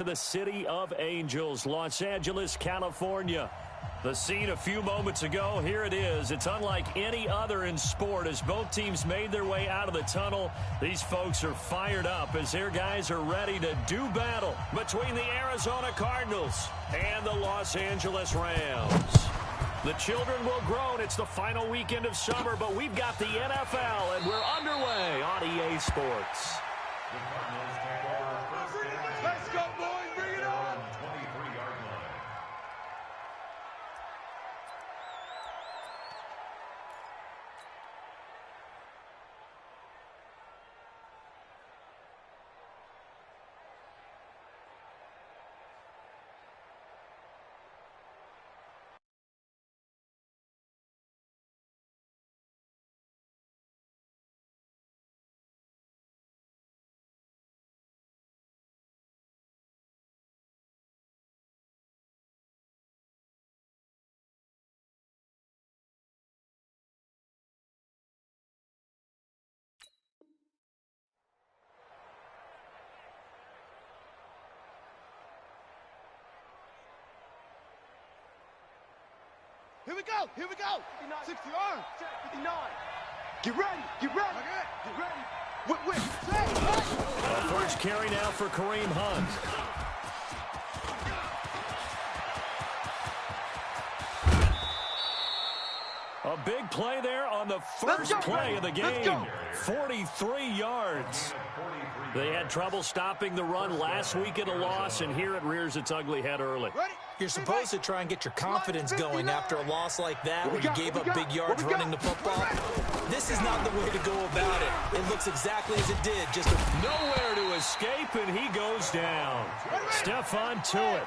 To the City of Angels, Los Angeles, California. The scene a few moments ago, here it is. It's unlike any other in sport as both teams made their way out of the tunnel. These folks are fired up as their guys are ready to do battle between the Arizona Cardinals and the Los Angeles Rams. The children will groan. It's the final weekend of summer, but we've got the NFL, and we're underway on EA Sports. Let's go, boys. Bring it on. 23-yard line. Here we go. Here we go. 60 yards. 59. Get ready. Get ready. Get ready. Wait. First carry now for Kareem Hunt. A big play there on the first play of the game. 43 yards. They had trouble stopping the run last week in a loss, and here it rears its ugly head early. You're supposed to try and get your confidence going after a loss like that where you gave up big yards running the football. This is not the way to go about it. It looks exactly as it did. Just nowhere to escape, and he goes down. Stephon Tuitt.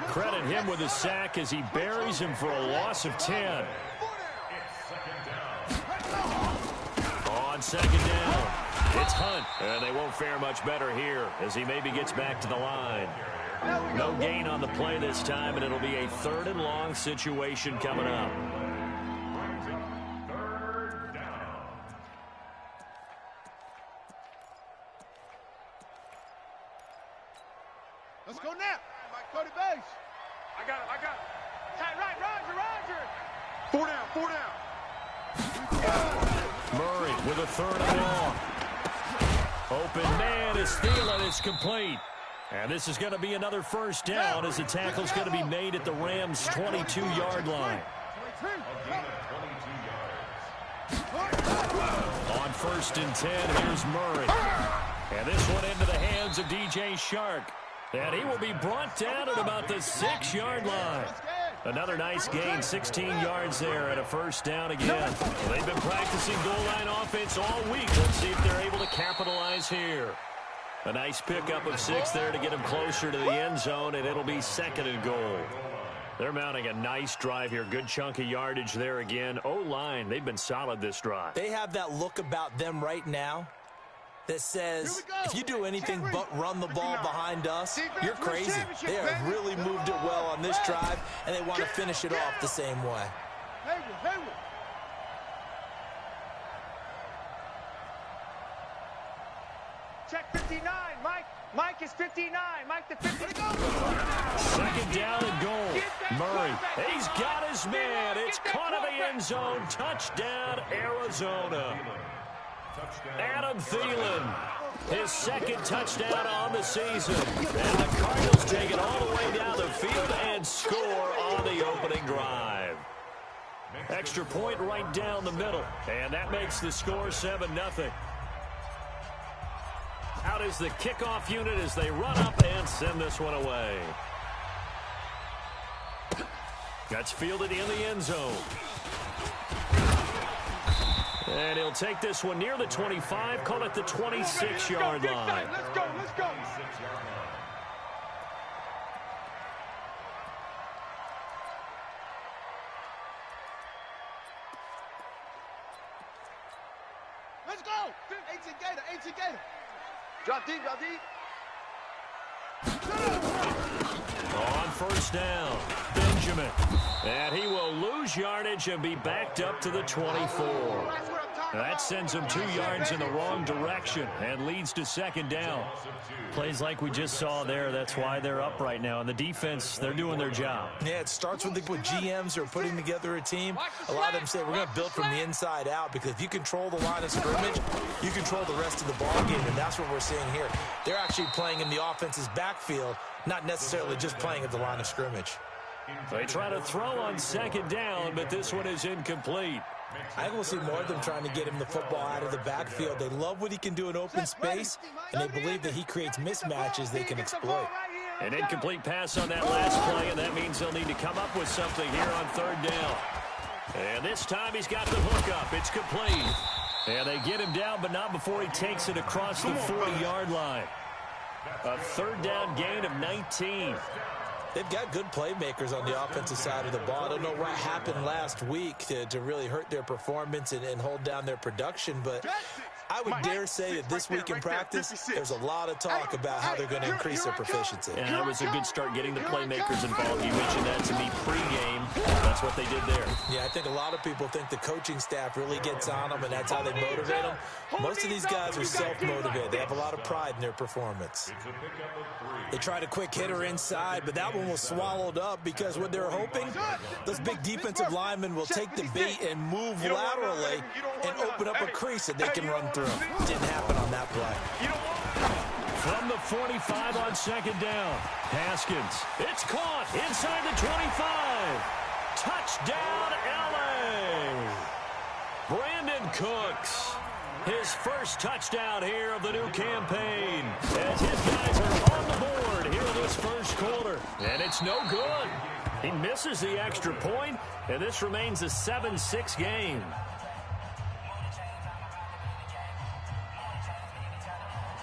Credit him with a sack as he buries him for a loss of 10. On second down, it's Hunt, and they won't fare much better here as he maybe gets back to the line. No gain on the play this time, and it'll be a 3rd and long situation coming up. Third down. Let's go now. Go to base. I got it. Tight right, Roger. 4 down. Murray with a 3rd and long. Open man is Thielen. It's complete. And this is going to be another first down as the tackle's going to be made at the Rams' 22-yard line. On 1st and 10, here's Murray. And this one into the hands of DJ Shark. And he will be brought down at about the 6-yard line. Another nice gain, 16 yards there and a first down again. They've been practicing goal line offense all week. Let's see if they're able to capitalize here. A nice pickup of 6 there to get him closer to the end zone, and it'll be 2nd and goal. They're mounting a nice drive here. Good chunk of yardage there again. O-line, they've been solid this drive. They have that look about them right now that says, if you do anything but run the ball behind us, you're crazy. They have really moved it well on this drive, and they want to finish it off the same way. Hayward. Check 59, Mike. Mike is 59. Mike the 50. 2nd down and goal. Murray, he's got his man. It's caught in the end zone. Touchdown, Arizona. Adam Thielen, his 2nd touchdown on the season. And the Cardinals take it all the way down the field and score on the opening drive. Extra point right down the middle. And that makes the score 7-0. Out is the kickoff unit as they run up and send this one away. That's fielded in the end zone. And he'll take this one near the 25, call it the 26-yard line. Let's go. Let's go. 18 Gator. Drop deep. On first down. Benjamin. And he will lose yardage and be backed up to the 24. That sends him 2 yards in the wrong direction and leads to second down. Plays like we just saw there. That's why they're up right now. And the defense, they're doing their job. Yeah, it starts with GMs who are putting together a team. A lot of them say we're going to build from the inside out, because if you control the line of scrimmage, you control the rest of the ball game, and that's what we're seeing here. They're actually playing in the offense's backfield, not necessarily just playing at the line of scrimmage. They try to throw on second down, but this one is incomplete. I think we'll see more of them trying to get him the football out of the backfield. They love what he can do in open space, and they believe that he creates mismatches they can exploit. An incomplete pass on that last play, and that means they'll need to come up with something here on third down. And this time he's got the hook up. It's complete. And they get him down, but not before he takes it across the 40-yard line. A third down gain of 19. They've got good playmakers on the offensive side of the ball. I don't know what happened last week to really hurt their performance and hold down their production, but I would dare say that this week in practice, there's a lot of talk about how they're going to increase their proficiency. And that was a good start getting the playmakers involved. You mentioned that to me pregame. That's what they did there. Yeah, I think a lot of people think the coaching staff really gets on them, and that's how they motivate them. Most of these guys are self-motivated. They have a lot of pride in their performance. They tried a quick hitter inside, but that one was swallowed up because what they're hoping, those big defensive linemen will take the bait and move laterally and open up a crease that they can run through. Didn't happen on that play. From the 45 on second down, Haskins. It's caught inside the 25. Touchdown, L.A. Brandon Cooks. His first touchdown here of the new campaign, as his guys are on the board here in this first quarter. And it's no good. He misses the extra point, and this remains a 7-6 game.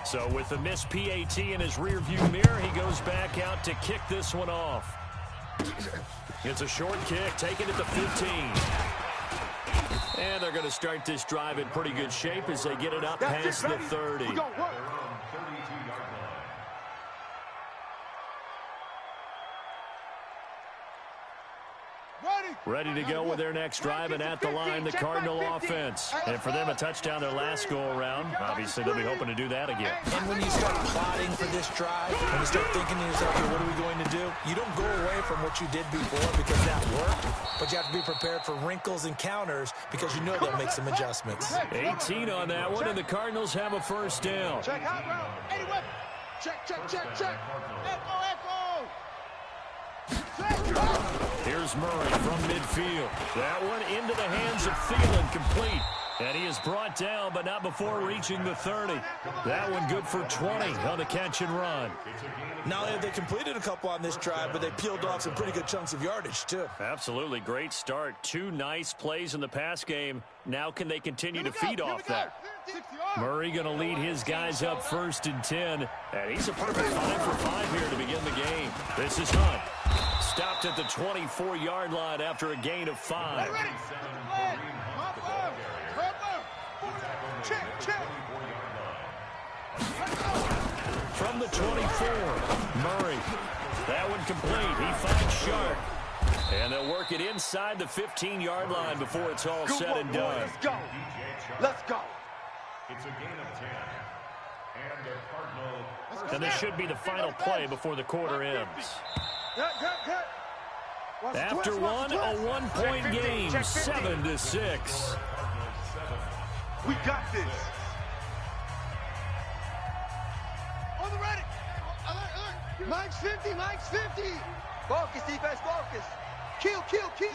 So with the missed PAT in his rearview mirror, he goes back out to kick this one off. It's a short kick, taken at the 15. And they're going to start this drive in pretty good shape as they get it up past the 30. Ready to go with their next drive, and at the line, the Cardinal offense. And for them, a touchdown their last go-around. Obviously, they'll be hoping to do that again. And when you start plotting for this drive, when you start thinking to yourself, okay, what are we going to do? You don't go away from what you did before because that worked, but you have to be prepared for wrinkles and counters because you know they'll make some adjustments. 18 on that one, and the Cardinals have a first down. Check out route. Anyway. Check. Echo. Here's Murray from midfield. That one into the hands of Thielen, complete. And he is brought down, but not before reaching the 30. That one good for 20 on the catch and run. Not only have they completed a couple on this drive, but they peeled off some pretty good chunks of yardage, too. Absolutely. Great start. 2 nice plays in the pass game. Now can they continue to feed off that? Murray going to lead his guys up 1st and 10. And he's a perfect 5 for 5 here to begin the game. This is Hunt. Stopped at the 24-yard line after a gain of 5. From the 24, Murray. That one complete. He finds Shark. And they'll work it inside the 15-yard line before it's all said and done. Let's go. It's a gain of 10. And the Cardinal. And this should be the final play before the quarter ends. After one, a 1-point game, 7-6. We got this. On the ready. Mike's 50. Focus, defense, focus. Kill. Get to 6.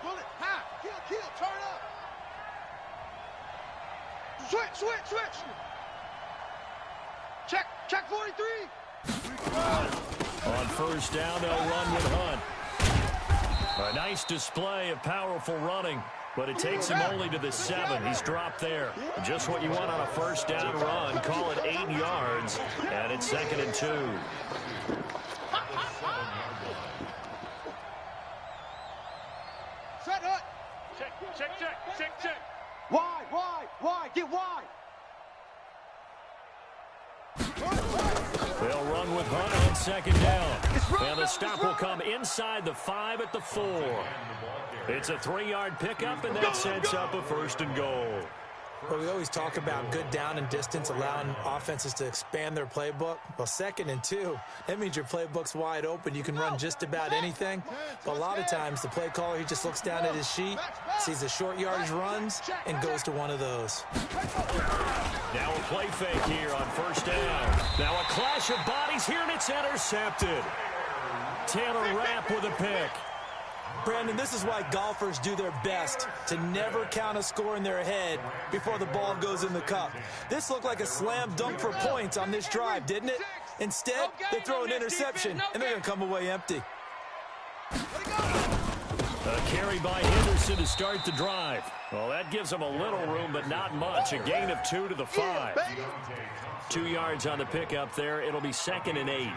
Bullet, high. Kill, turn up. Switch. Check 43. On first down, they'll run with Hunt. A nice display of powerful running, but it takes him only to the 7. He's dropped there. Just what you want on a first down run. Call it 8 yards, and it's 2nd and 2. Set Hunt. Check. Wide. Get wide. They'll run with Hunt on second down. And the stop will come inside the 5 at the 4. It's a 3-yard pickup, and that sets up a 1st and goal. Well, we always talk about good down and distance, allowing offenses to expand their playbook. Well, 2nd and 2, that means your playbook's wide open. You can run just about anything. But a lot of times, the play caller, he just looks down at his sheet, sees the short yardage runs, and goes to one of those. Now a play fake here on 1st down. Now a clash of bodies here, and it's intercepted. Taylor Rapp with a pick. Brandon, this is why golfers do their best to never count a score in their head before the ball goes in the cup. This looked like a slam dunk for points on this drive, didn't it? Instead, they throw an interception, and they're going to come away empty. A carry by Henderson to start the drive. Well, that gives them a little room, but not much. A gain of 2 to the 5. 2 yards on the pickup there. It'll be 2nd and 8.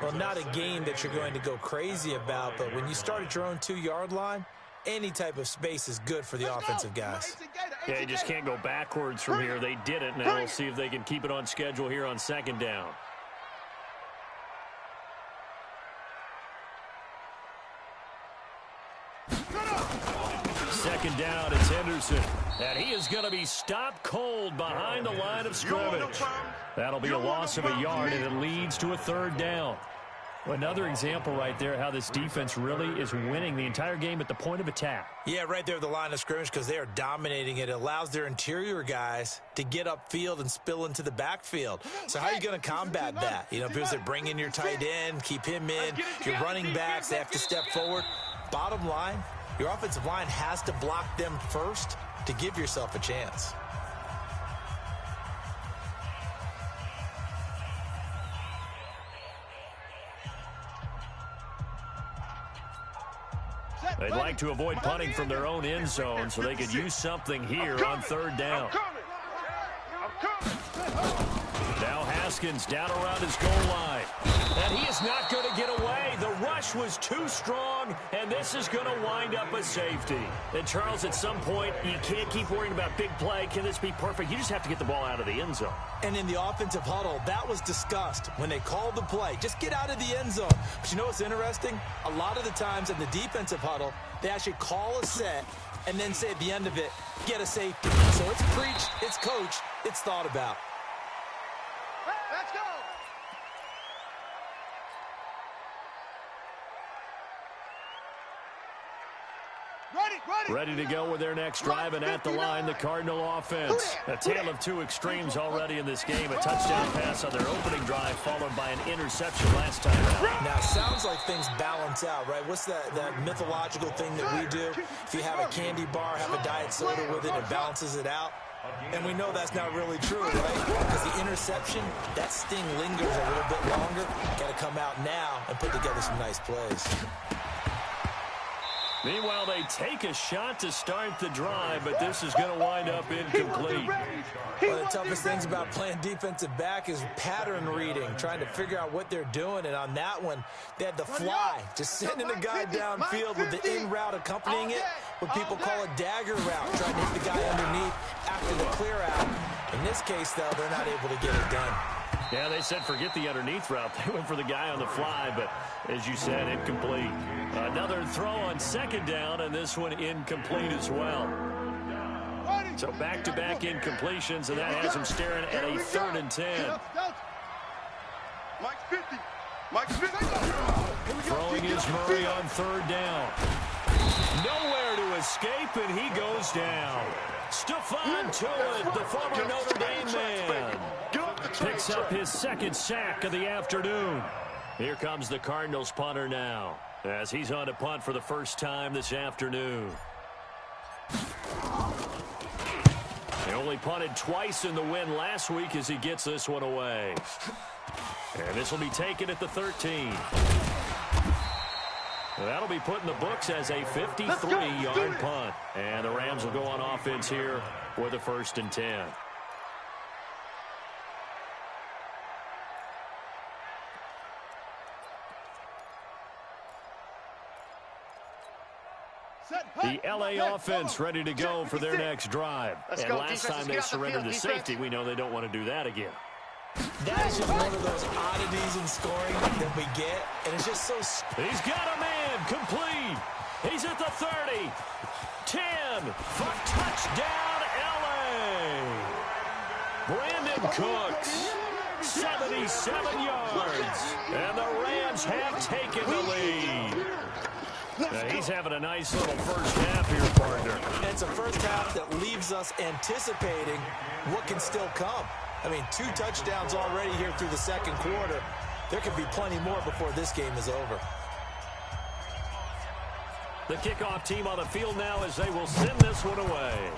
Well, not a game that you're going to go crazy about, but when you start at your own 2-yard line, any type of space is good for the offensive guys. Yeah, you just can't go backwards from here. They did it. Now we'll see if they can keep it on schedule here on 2nd down. Second down, it's Henderson. And he is going to be stopped cold behind the line of scrimmage. That'll be a loss of a yard, and it leads to a 3rd down. Another example right there how this defense really is winning the entire game at the point of attack. Yeah, right there at the line of scrimmage because they are dominating it. It allows their interior guys to get upfield and spill into the backfield. So how are you going to combat that? You know, because they bring in your tight end, keep him in. Your running backs, they have to step forward. Bottom line, your offensive line has to block them first to give yourself a chance. They'd like to avoid punting from their own end zone so they could use something here on 3rd down. Now Haskins down around his goal line. And he is not going to get away. The rush was too strong, and this is going to wind up a safety. And, Charles, at some point, you can't keep worrying about big play. Can this be perfect? You just have to get the ball out of the end zone. And in the offensive huddle, that was discussed when they called the play. Just get out of the end zone. But you know what's interesting? A lot of the times in the defensive huddle, they actually call a set and then say at the end of it, get a safety. So it's preached, it's coached, it's thought about. Let's go. Ready to go with their next drive, and at the line, the Cardinal offense. A tale of 2 extremes already in this game. A touchdown pass on their opening drive, followed by an interception last time out. Now, it sounds like things balance out, right? What's that mythological thing that we do? If you have a candy bar, have a diet soda with it, it balances it out. And we know that's not really true, right? Because the interception, that sting lingers a little bit longer. Got to come out now and put together some nice plays. Meanwhile, they take a shot to start the drive, but this is going to wind up incomplete. One of the toughest things about playing defensive back is pattern reading, trying to figure out what they're doing. And on that one, they had the fly, just sending a guy downfield with the in route accompanying it, what people call a dagger route, trying to hit the guy underneath after the clear out. In this case, though, they're not able to get it done. Yeah, they said forget the underneath route. They went for the guy on the fly, but as you said, incomplete. Another throw on 2nd down, and this one incomplete as well. So back-to-back incompletions, and that has them staring at a 3rd and 10. Mike's 50. Throwing is Murray on 3rd down. Nowhere to escape, and he goes down. Stephon Tuitt, the former Notre Dame man, picks up his 2nd sack of the afternoon. Here comes the Cardinals punter now, as he's on to punt for the first time this afternoon. He only punted twice in the win last week as he gets this one away. And this will be taken at the 13. That'll be put in the books as a 53-yard punt. And the Rams will go on offense here with a 1st and 10. The LA offense ready to go for their next drive. And last time they surrendered to safety, we know they don't want to do that again. That is just one of those oddities in scoring that we get, and it's just so... He's got a man, complete. He's at the 30. 10 for touchdown, L.A. Brandon Cooks, 77 yards, and the Rams have taken the lead. Now, he's having a nice little first half here, partner. And it's a first half that leaves us anticipating what can still come. I mean, 2 touchdowns already here through the second quarter. There could be plenty more before this game is over. The kickoff team on the field now as they will send this one away.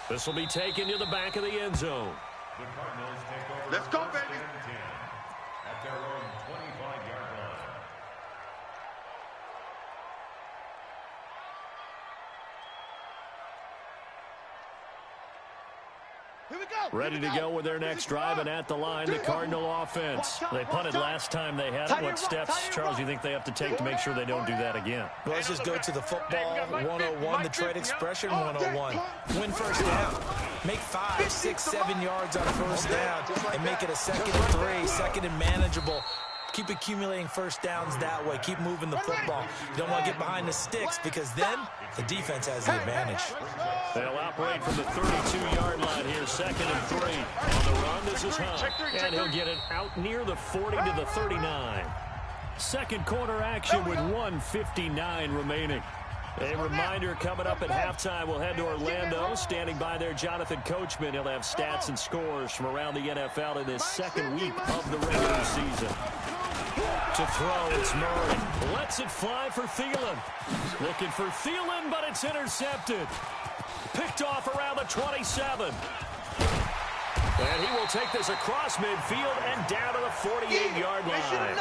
This will be taken to the back of the end zone. The Cardinals take over. Let's go, baby. At their own 25-yard line. Here we go. Ready to go with their next drive, and at the line, the Cardinal offense. They punted last time they had it. What steps, Charles, you think they have to take to make sure they don't do that again? Well, let's just go to the football 101, the trade expression 101. Win first down. Make 5, 6, 7 yards on first down and make it a 2nd and 3, 2nd and manageable. Keep accumulating first downs that way. Keep moving the football. You don't want to get behind the sticks because then the defense has the advantage. They'll operate from the 32-yard line here, 2nd and 3. On the run, this is Hunt, and he'll get it out near the 40 to the 39. Second quarter action with 1:59 remaining. A reminder coming up at halftime, we'll head to Orlando. Standing by there, Jonathan Coachman. He'll have stats and scores from around the NFL in this second week of the regular season. To throw, it's Murray. Lets it fly for Thielen. Looking for Thielen, but it's intercepted. Picked off around the 27. And he will take this across midfield and down to the 48-yard line.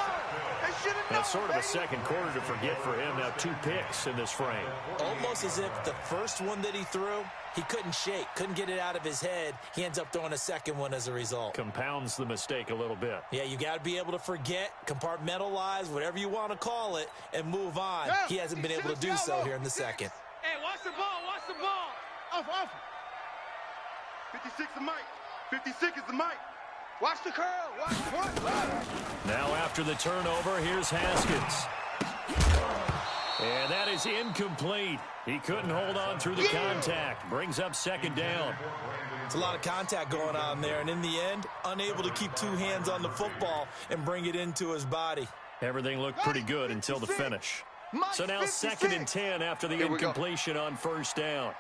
That's sort of a second quarter to forget for him. Now 2 picks in this frame. Almost as if the first one that he threw, he couldn't shake, couldn't get it out of his head. He ends up throwing a second one as a result. Compounds the mistake a little bit. Yeah, you got to be able to forget, compartmentalize, whatever you want to call it, and move on. He hasn't been able to do so here in the second. Hey, watch the ball, watch the ball. Off. 56 is Mike. 56 is the Mike. Watch the curl, watch the point. Now after the turnover, here's Haskins. And that is incomplete. He couldn't hold on through the contact. Brings up 2nd down. It's a lot of contact going on there, and in the end, unable to keep 2 hands on the football and bring it into his body. Everything looked pretty good until the finish. So now 2nd and 10 after the incompletion on first down.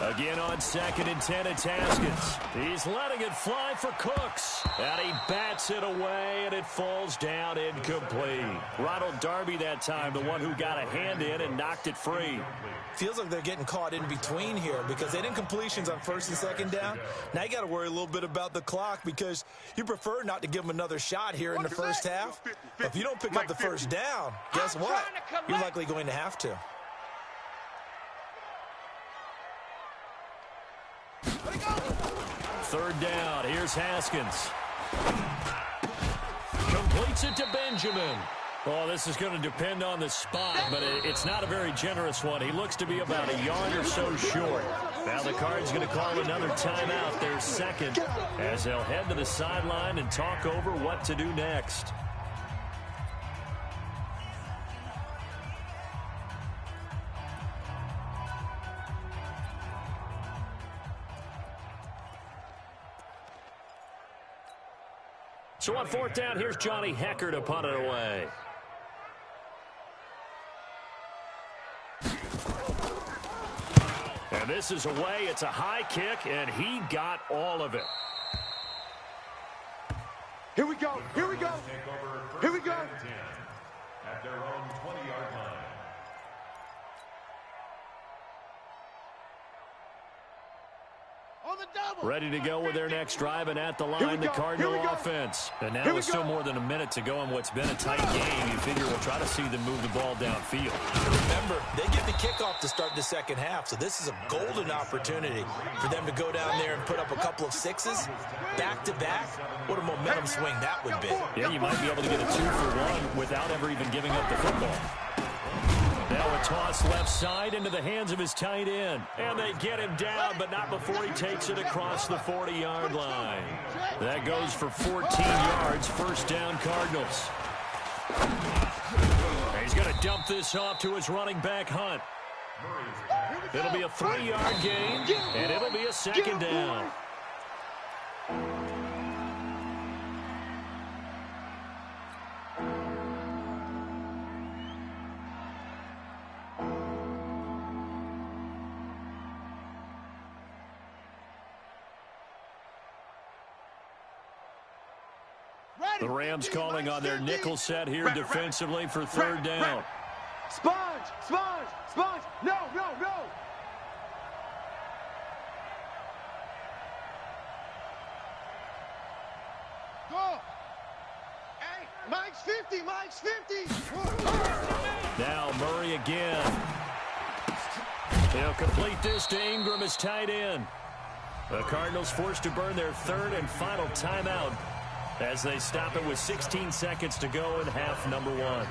Again on 2nd and 10, it's Haskins. He's letting it fly for Cooks. And he bats it away, and it falls down incomplete. Ronald Darby that time, the one who got a hand in and knocked it free. Feels like they're getting caught in between here because they had incompletions on 1st and 2nd down. Now you got to worry a little bit about the clock because you prefer not to give them another shot here in the first half. But if you don't pick up the first down, guess what? You're likely going to have to. Third down. Here's Haskins. Completes it to Benjamin. Oh, this is going to depend on the spot, but it's not a very generous one. He looks to be about a yard or so short. Now the Cards going to call another timeout, their second, as they'll head to the sideline and talk over what to do next. So on 4th down, here's Johnny Hecker to punt it away. And this is away. It's a high kick, and he got all of it. Here we go. Here we go. Here we go. At their own 20-yard line. Ready to go with their next drive, and at the line, the Cardinal offense. And now with still more than a minute to go in what's been a tight game, you figure we'll try to see them move the ball downfield. Remember, they get the kickoff to start the second half, so this is a golden opportunity for them to go down there and put up a couple of 6s back-to-back. What a momentum swing that would be. Yeah, you might be able to get a 2-for-1 without ever even giving up the football. Now a toss left side into the hands of his tight end. And they get him down, but not before he takes it across the 40-yard line. That goes for 14 yards, first down Cardinals. He's going to dump this off to his running back, Hunt. It'll be a 3-yard gain, and it'll be a second down. The Rams calling on their nickel set here defensively for third down. Sponge, sponge, sponge. No, no, no. Go. Hey, Mike's 50, Mike's 50. Now Murray again. He'll complete this to Ingram as tight end. The Cardinals forced to burn their third and final timeout as they stop it with 16 seconds to go in half number one.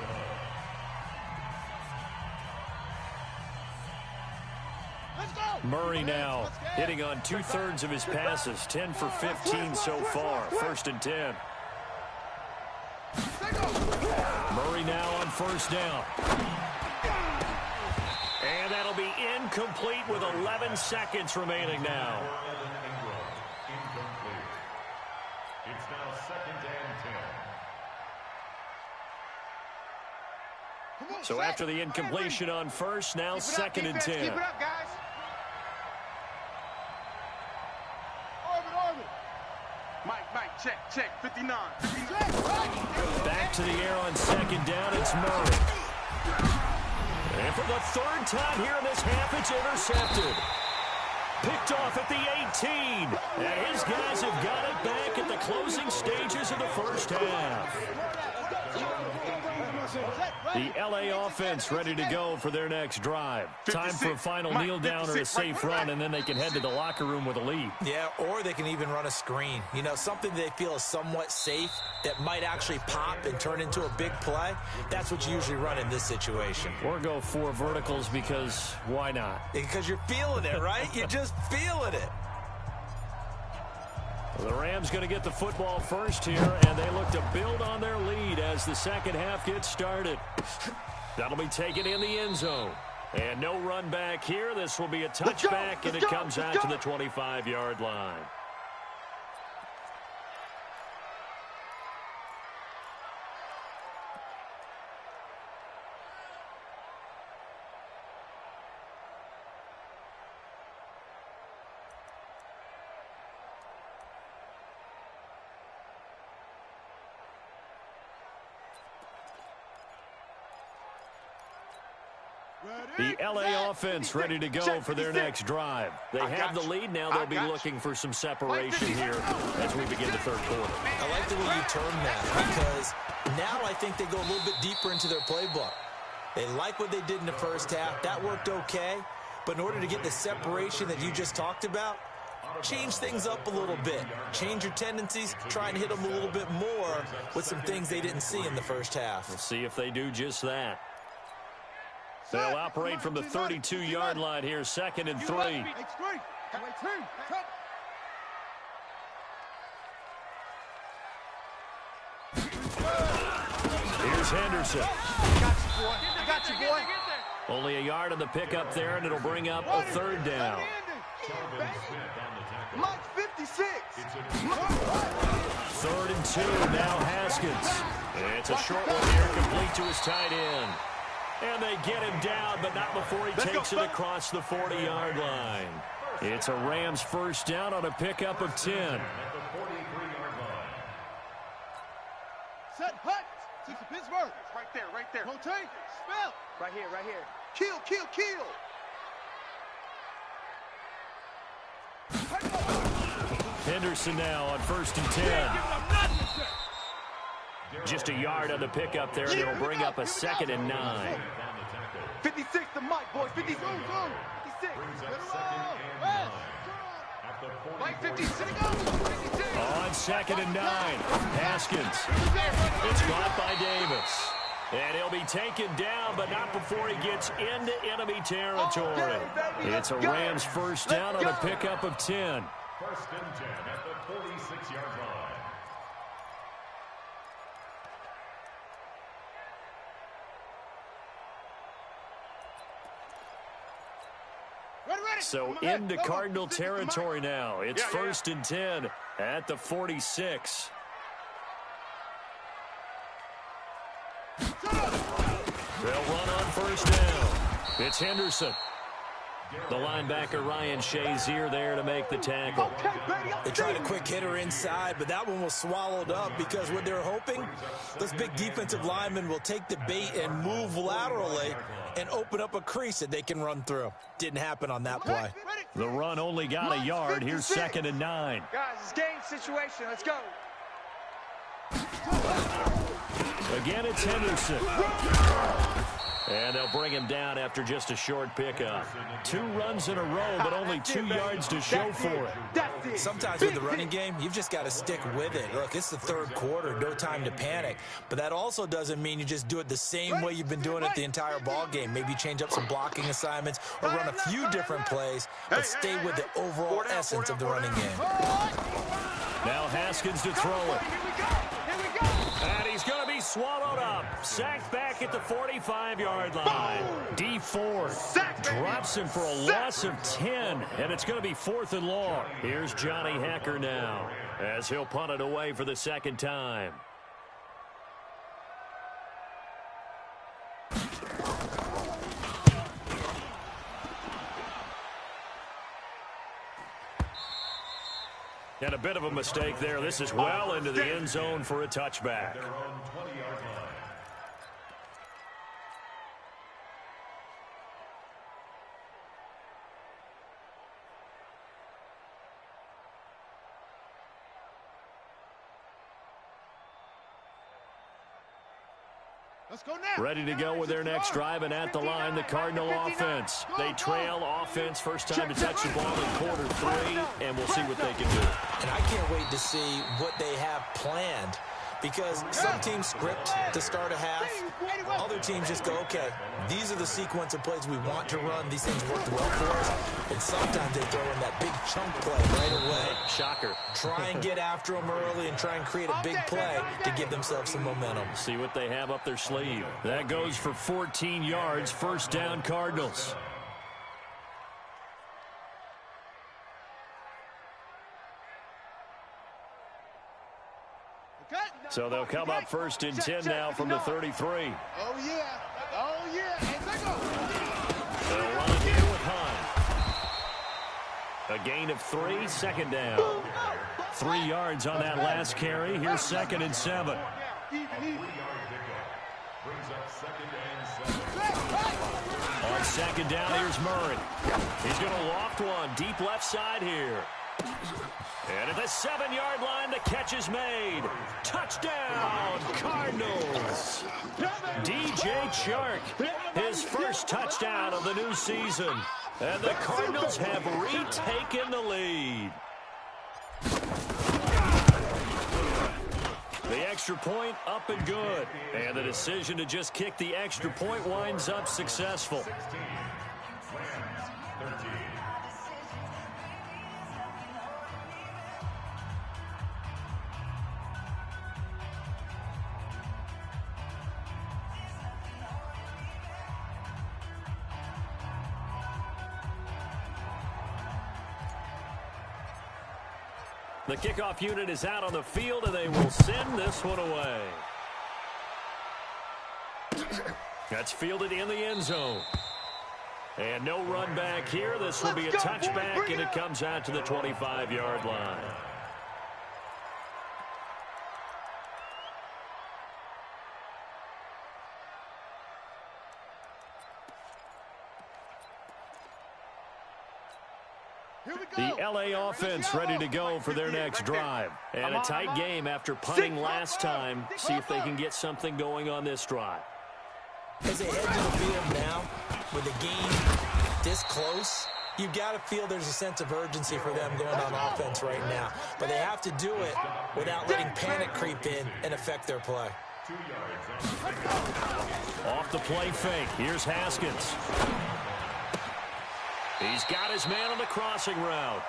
Murray now hitting on 2/3 of his passes, 10 for 15 so far, 1st and 10. Murray now on first down. And that'll be incomplete with 11 seconds remaining now. It's now 2nd and 10. So after the incompletion on first, now 2nd and 10. Keep it up, guys. Orbit. Mike, check, 59. Back to the air on second down, it's Murray. And for the third time here in this half, it's intercepted. Picked off at the 18. And his guys have got it back at the closing stages of the first half. The LA offense ready to go for their next drive. Time for a final kneel down or a safe run, and then they can head to the locker room with a lead. Yeah, or they can even run a screen. You know, something they feel is somewhat safe that might actually pop and turn into a big play. That's what you usually run in this situation. Or go 4 verticals because why not? Because you're feeling it, right? You're just feeling it. Well, the Rams going to get the football first here, and they look to build on their lead as the second half gets started. That'll be taken in the end zone. And no run back here. This will be a touchback, and it comes out to the 25-yard line. The LA offense ready to go for their next drive. They have the lead now. They'll be looking for some separation here as we begin the third quarter. I like the way you term that because now I think they go a little bit deeper into their playbook. They like what they did in the first half. That worked okay. But in order to get the separation that you just talked about, change things up a little bit. Change your tendencies. Try and hit them a little bit more with some things they didn't see in the first half. We'll see if they do just that. They'll operate from the 32-yard line here, 2nd and 3. Here's Henderson. Got you, boy. Only a yard on the pickup there, and it'll bring up a third down. Mike 56. 3rd and 2, now Haskins. It's a short one here, complete to his tight end. And they get him down, but not before he takes it across the 40-yard line. It's a Rams first down on a pickup of 10. Set, hut. 6 to Pittsburgh. Right there. Rotate. Spell. Right here. Kill. Henderson now on 1st and 10. Just a yard on the pickup there, and it'll bring up a 2nd and 9. 56 to Mike, boys. 56. 56. Mike 56. On 2nd and 9, Haskins. It's caught by Davis. And he'll be taken down, but not before he gets into enemy territory. It's a Rams first down on a pickup of 10. First and 10 at the 46-yard line. So into Cardinal territory now. It's first and 10 at the 46. They'll run on first down. It's Henderson. The linebacker, Ryan Shazier, there to make the tackle. They tried a quick hitter inside, but that one was swallowed up because what they're hoping, those big defensive linemen will take the bait and move laterally and open up a crease that they can run through. Didn't happen on that play. The run only got a yard. Here's second and 9. Guys, it's game situation. Let's go. Again, it's Henderson. And they'll bring him down after just a short pickup. 2 runs in a row, but only 2 yards to show for it. Sometimes with the running game, you've just got to stick with it. Look, it's the third quarter, no time to panic. But that also doesn't mean you just do it the same way you've been doing it the entire ball game. Maybe change up some blocking assignments or run a few different plays, but stay with the overall essence of the running game. Now Haskins to throw it. And he's going to be swallowed up. Sacked back at the 45-yard line. D Ford drops him for a loss of 10, and it's going to be 4th and long. Here's Johnny Hacker now as he'll punt it away for the second time. And a bit of a mistake there. This is well into the end zone for a touchback. Their own 20-yard line. Let's go now. Ready to go with their next drive, and at the line, the Cardinal offense. They trail offense, first time to touch the ball in quarter 3, and we'll see what they can do. And I can't wait to see what they have planned, because some teams script to start a half. Other teams just go, okay, these are the sequence of plays we want to run. These things worked well for us. And sometimes they throw in that big chunk play right away. Shocker. Try and get after them early and try and create a big play to give themselves some momentum. See what they have up their sleeve. That goes for 14 yards, first down Cardinals. So they'll come up first and 10 now from the 33. Oh, yeah. Oh, yeah. And they go. They'll run here with Hunt. A gain of 3, second down. 3 yards on that last carry. Here's second and 7. On second down, here's Murray. He's going to loft one deep left side here. And at the 7-yard line, the catch is made. Touchdown, Cardinals. DJ Chark, his first touchdown of the new season. And the Cardinals have retaken the lead. The extra point up and good. And the decision to just kick the extra point winds up successful. The kickoff unit is out on the field, and they will send this one away. That's fielded in the end zone. And no run back here. This will be a touchback, and it comes out to the 25-yard line. The LA offense ready to go for their next drive. And a tight game after punting last time. See if they can get something going on this drive. As they head to the field now, with the game this close, you've got to feel there's a sense of urgency for them going on offense right now. But they have to do it without letting panic creep in and affect their play. 2 yards. Off the play fake. Here's Haskins. He's got his man on the crossing route.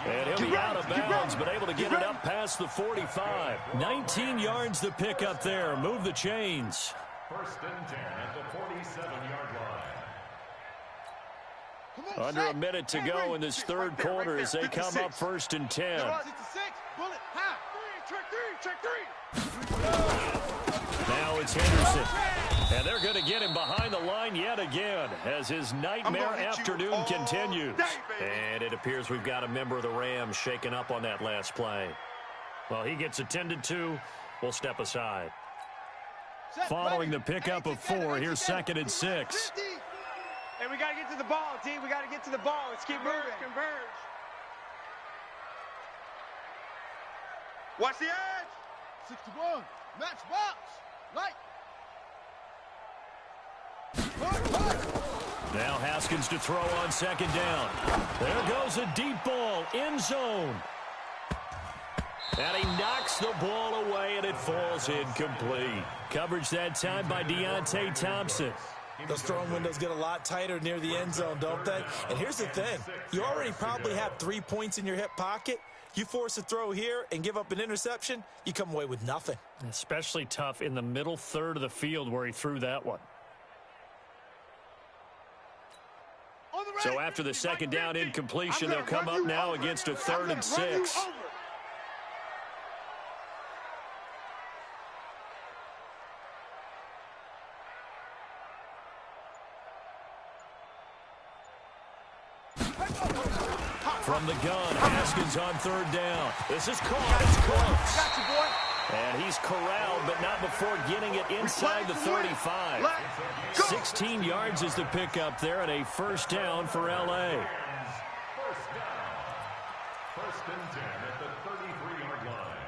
And he'll be out of bounds, but able to get it up past the 45. 19 yards to pick up there. Move the chains. First and 10 at the 47-yard line. Under a minute to go in this third quarter as they come up first and 10. Now it's Henderson. And they're going to get him behind the line yet again as his nightmare afternoon continues. And it appears we've got a member of the Rams shaken up on that last play. Well, he gets attended to. We'll step aside. Following the pickup of 4, here's 2nd and 6. Hey, we got to get to the ball, D. We got to get to the ball. Let's keep moving. Converge. Watch the edge. 61. Match box. Light. Now Haskins to throw on 2nd down. There goes a deep ball, end zone. And he knocks the ball away, and it falls incomplete. Coverage that time by Deontay Thompson. Those throwing windows get a lot tighter near the end zone, don't they? And here's the thing. You already probably have 3 points in your hip pocket. You force a throw here and give up an interception, you come away with nothing. Especially tough in the middle third of the field where he threw that one. So after the 2nd down incompletion, they'll come up now against a 3rd and 6. From the gun, Haskins on 3rd down. This is caught. It's close. Got you, boy. And he's corralled, but not before getting it inside the 35. 16 yards is the pickup there, and a 1st down for L.A. First down. First and 10 at the 33-yard line.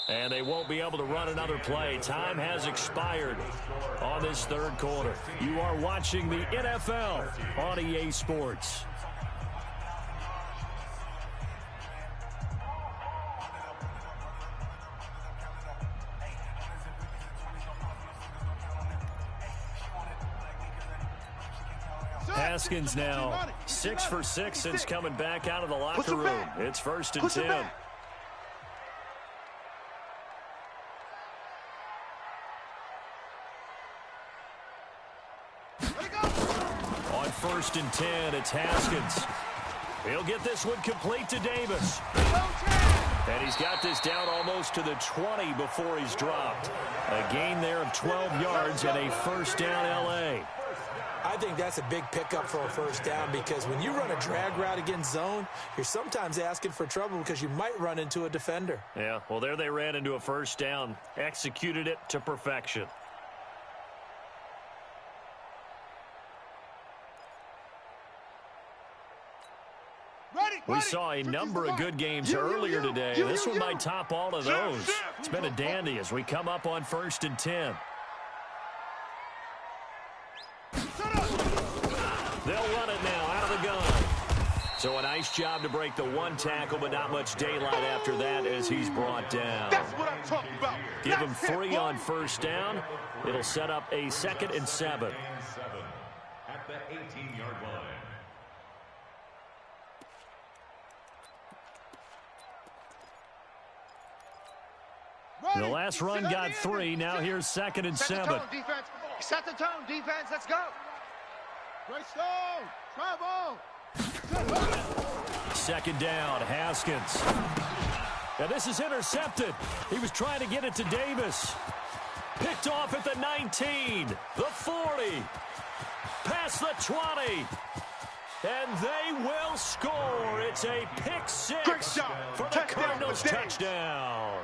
And they won't be able to run another play. Time has expired on this 3rd quarter. You are watching the NFL on EA Sports. Haskins now 6 for 6 since coming back out of the locker room. It's 1st and 10. On 1st and 10, it's Haskins. He'll get this one complete to Davis. And he's got this down almost to the 20 before he's dropped. A gain there of 12 yards and a 1st down L.A. I think that's a big pickup for a 1st down because when you run a drag route against zone, you're sometimes asking for trouble because you might run into a defender. Yeah, well, there they ran into a 1st down. Executed it to perfection. We saw a number of good games earlier today. This one might top all of those. It's been a dandy as we come up on 1st and 10. They'll run it now out of the gun. So a nice job to break the 1 tackle, but not much daylight after that as he's brought down. That's what I'm talking about. Give him 3 on 1st down. It'll set up a 2nd and 7. At the 18-yard line. The last run got 3. Now here's 2nd and 7. Set the tone, defense. Let's go. Great stone. Travel. 2nd down, Haskins. Now this is intercepted. He was trying to get it to Davis. Picked off at the 19, the 40, past the 20. And they will score. It's a pick 6 for the Cardinals touchdown.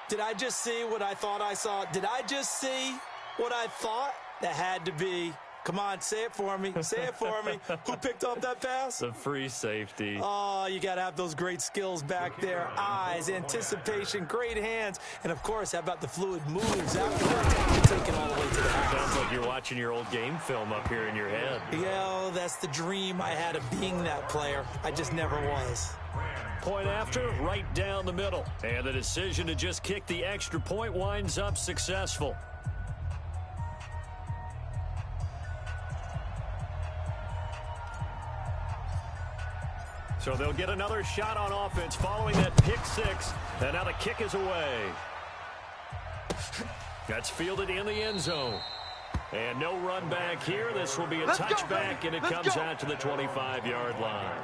Did I just see what I thought I saw? Did I just see what I thought That had to be. Come on, say it for me. Say it for me. Who picked up that pass? The free safety. Oh, you got to have those great skills back there. Eyes, anticipation, great hands. And, of course, how about the fluid moves afterwards to take it all the way to the house? Sounds like you're watching your old game film up here in your head. Yeah, that's the dream I had of being that player. I just never was. Point after, right down the middle. And the decision to just kick the extra point winds up successful. So they'll get another shot on offense following that pick six. And now the kick is away. That's fielded in the end zone. And no run back here. This will be a touchback, and it comes out to the 25-yard line.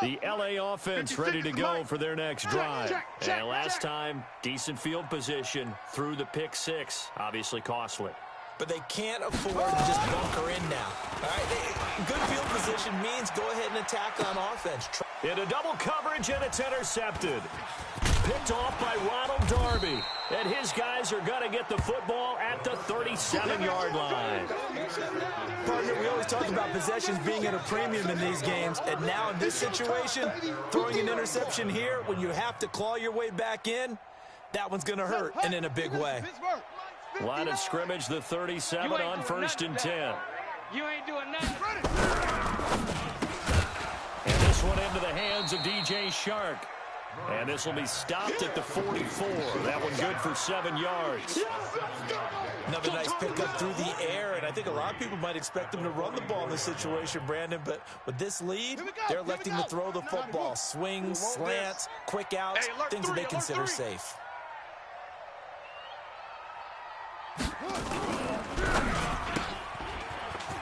The LA offense ready to go for their next drive. And last time, decent field position through the pick six. Obviously costly. But they can't afford to just bunker in now. All right, good field position means go ahead and attack on offense. Into double coverage, and it's intercepted. Picked off by Ronald Darby. And his guys are going to get the football at the 37-yard line. Partner, we always talk about possessions being at a premium in these games. And now in this situation, throwing an interception here when you have to claw your way back in, that one's going to hurt, and in a big way. Line of scrimmage, the 37 on 1st and 10. You ain't doing nothing. And this one into the hands of DJ Shark. And this will be stopped at the 44. That one good for 7 yards. Another nice pickup through the air, and I think a lot of people might expect them to run the ball in this situation, Brandon, but with this lead, they're electing to throw the football. Swings, slants, quick outs, things that they consider safe.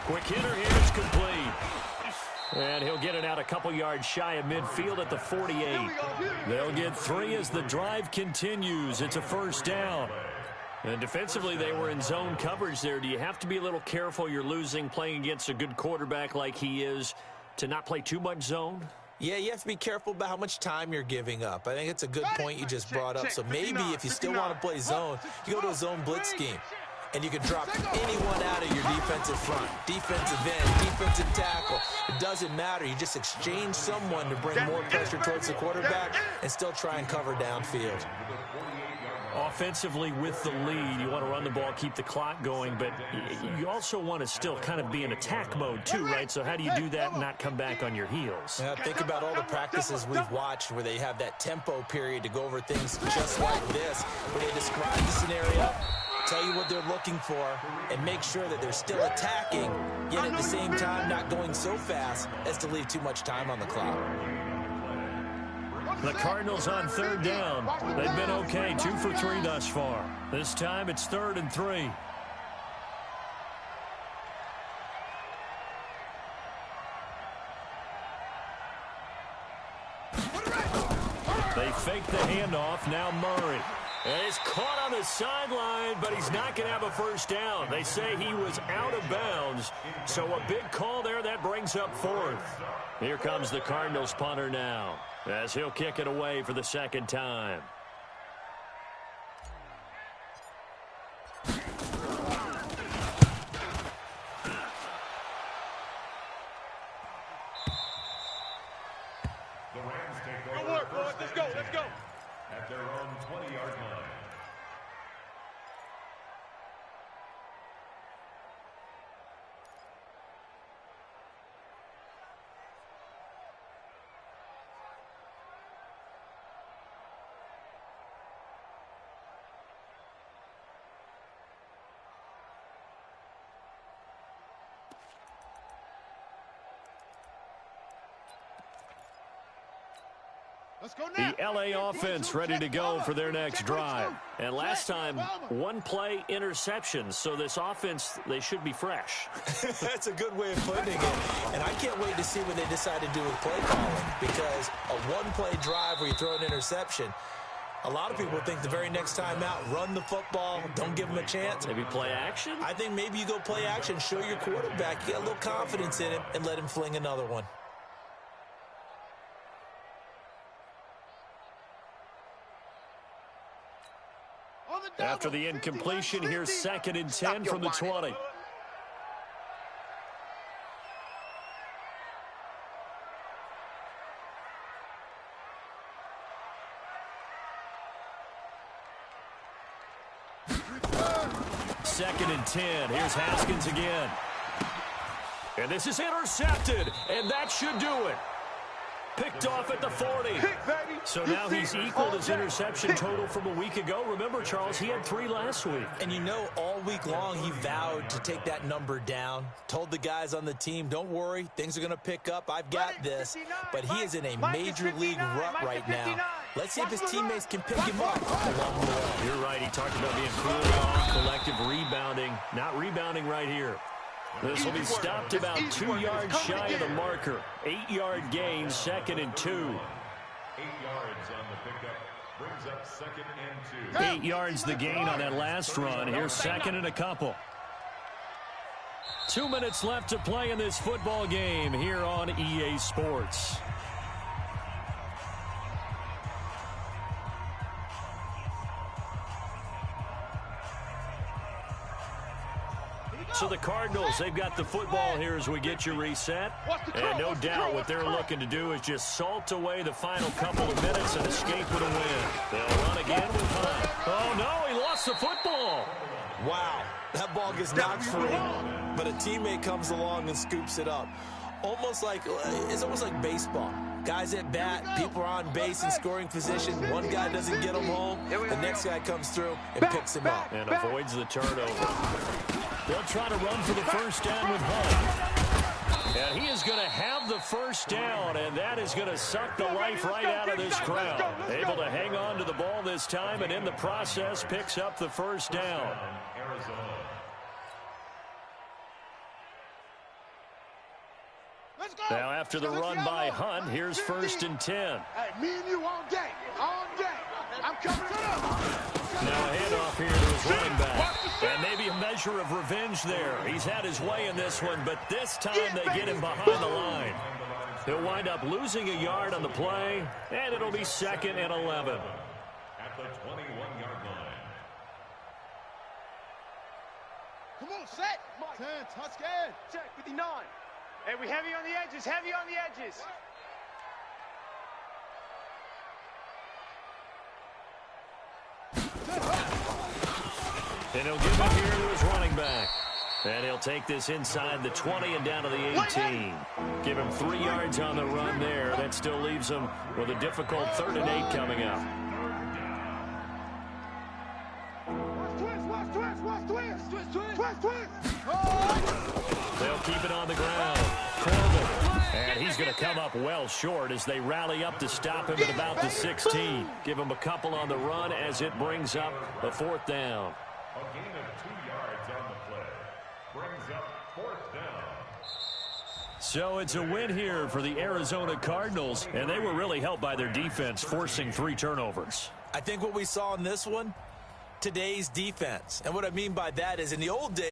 Quick hitter here, it's complete. And he'll get it out a couple yards shy of midfield at the 48. They'll get 3 as the drive continues. It's a first down. And defensively, they were in zone coverage there. Do you have to be a little careful? You're losing playing against a good quarterback like he is to not play too much zone? Yeah, you have to be careful about how much time you're giving up. I think it's a good point you just brought up. So maybe if you still want to play zone, you go to a zone blitz scheme. And you can drop anyone out of your defensive front, defensive end, defensive tackle. It doesn't matter. You just exchange someone to bring more pressure towards the quarterback and still try and cover downfield. Offensively with the lead, you want to run the ball, keep the clock going, but you also want to still kind of be in attack mode too, right? So how do you do that and not come back on your heels? Yeah, think about all the practices we've watched where they have that tempo period to go over things just like this, where they describe the scenario, tell you what they're looking for, and make sure that they're still attacking, yet at the same time not going so fast as to leave too much time on the clock. The Cardinals on 3rd down. They've been okay, 2 for 3 thus far. This time it's 3rd and 3. They fake the handoff, now Murray. And he's caught on the sideline, but he's not going to have a first down. They say he was out of bounds, so a big call there. That brings up 4th. Here comes the Cardinals punter now, as he'll kick it away for the 2nd time. The Rams take Good over work, boys. Let's go, let's go. at their own 20-yard line. Let's go now. The LA offense ready to go for their next drive. And last time, 1 play interceptions. So this offense, they should be fresh. That's a good way of putting it. And I can't wait to see what they decide to do with play calling. Because a 1-play drive where you throw an interception, A lot of people think the very next time out, run the football, don't give him a chance. Maybe play action? I think maybe you go play action, show your quarterback, you got a little confidence in him, and let him fling another one. After the incompletion, here's 2nd and 10 from the 20. Second and 10. Here's Haskins again. And this is intercepted, and that should do it. Picked off at the 40. So now he's equaled his interception total from a week ago. Remember, Charles, he had 3 last week. And you know, all week long he vowed to take that number down. Told the guys on the team, don't worry, things are going to pick up. I've got this. But he is in a major league rut right now. Let's see if his teammates can pick him up along the way. You're right. He talked about being cool, calm, collective rebounding. Not rebounding right here. This will be stopped about 2 yards shy of the marker. 8-yard gain, 2nd and 2. 8 yards on the pickup. Brings up 2nd and 2. 8 yards the gain on that last run. Here's 2nd and a couple. 2 minutes left to play in this football game here on EA Sports. So the Cardinals, they've got the football here as we get you reset. And no doubt what they're looking to do is just salt away the final couple of minutes and escape with a win. They'll run again with Hunt. Oh, no, he lost the football. Wow, that ball gets knocked free, but a teammate comes along and scoops it up. It's almost like baseball. Guys at bat, people are on base in scoring position. One guy doesn't get him home, the next guy comes through and picks him up. And avoids the turnover. They'll try to run for the first down with Hunt. And he is going to have the first down, and that is going to suck the life right out of this crowd. Able to hang on to the ball this time, and in the process picks up the first down. Now after the run by Hunt, here's 1st and 10. Hey, me and you all day. All day. I'm coming up. Now a handoff here to his running back. And maybe a measure of revenge there. He's had his way in this one, but this time they get him behind the line. He'll wind up losing a yard on the play, and it'll be 2nd and 11. At the 21-yard line. Come on, set. 10, touchdown. Check, 59. Hey, we heavy on the edges, heavy on the edges. And he'll give it here to his running back. And he'll take this inside the 20 and down to the 18. Give him 3 yards on the run there. That still leaves him with a difficult 3rd and 8 coming up. They'll keep it on the ground. Corbin. And he's going to come up well short as they rally up to stop him at about the 16. Give him a couple on the run as it brings up a 4th down. A gain of 2 yards on the play. Brings up 4th down. So it's a win here for the Arizona Cardinals, and they were really helped by their defense, forcing 3 turnovers. I think what we saw in this one, today's defense. And what I mean by that is in the old days,